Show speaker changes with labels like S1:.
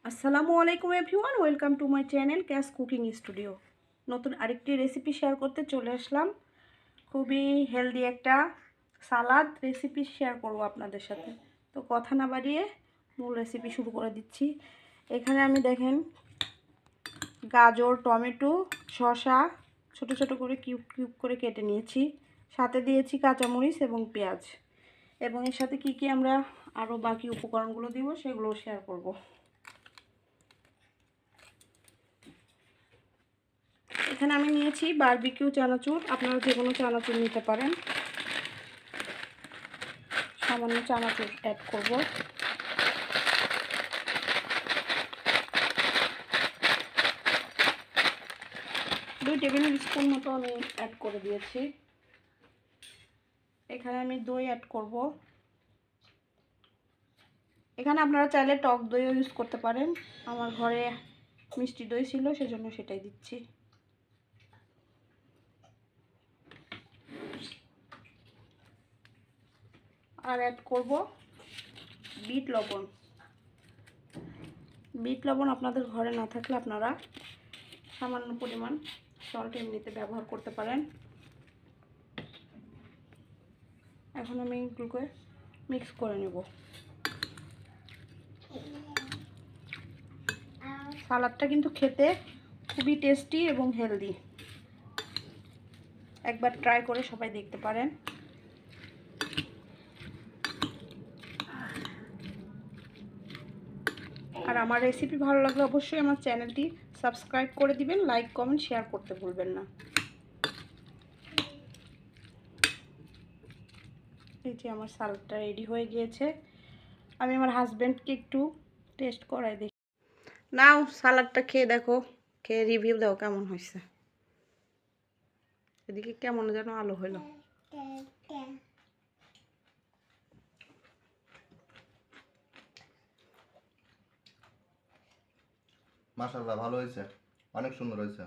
S1: আসসালামু আলাইকুম everyone, welcome to my channel cash cooking studio. নতুন আরেকটি রেসিপি শেয়ার করতে চলে আসলাম। খুবই হেলদি একটা সালাদ রেসিপি শেয়ার করব আপনাদের সাথে। তো কথা না বাড়িয়ে মূল রেসিপি শুরু করে দিচ্ছি। এখানে আমি দেখেন গাজর, টমেটো, শসা ছোট ছোট করে কিউব কিউব করে কেটে নিয়েছি। সাথে দিয়েছি কাঁচামরিচ এবং পেঁয়াজ, এবং এর সাথে কি কি আমরা আরও বাকি উপকরণগুলো দিব সেগুলো শেয়ার করব। এখানে আমি নিয়েছি বারবিকিউ চানাচুর, আপনারা যে কোনো চানাচুর নিতে পারেন। সামান্য চানাচুর অ্যাড করব। 2 টেবিল স্পুন মতো আমি অ্যাড করে দিয়েছি। এখানে আমি দই অ্যাড করব। এখানে আপনারা চাইলে টক দইও ইউজ করতে পারেন। আমার ঘরে মিষ্টি দই ছিল, সেজন্য সেটাই দিচ্ছি। আর অ্যাড করব বিট লবণ। বিট লবণ আপনাদের ঘরে না থাকলে আপনারা সামান্য পরিমাণ সল্ট এমনিতে ব্যবহার করতে পারেন। এখন আমি এগুলোকে মিক্স করে নেব। সালাদটা কিন্তু খেতে খুবই টেস্টি এবং হেলদি। একবার ট্রাই করে সবাই দেখতে পারেন। আর আমার রেসিপি ভালো লাগলে অবশ্যই আমার চ্যানেলটি সাবস্ক্রাইব করে দিবেন, লাইক কমেন্ট শেয়ার করতে ভুলবেন না। এই যে আমার সালাদটা রেডি হয়ে গিয়েছে। আমি আমার হাজব্যান্ডকে একটু টেস্ট করাই দেখি। নাও সালাদটা খেয়ে দেখো, খেয়ে রিভিউ দাও কেমন হয়েছে। এদিকে কেমন যেন আলো হলো।
S2: মাশাআল্লাহ, ভালো হয়েছে, অনেক সুন্দর হয়েছে।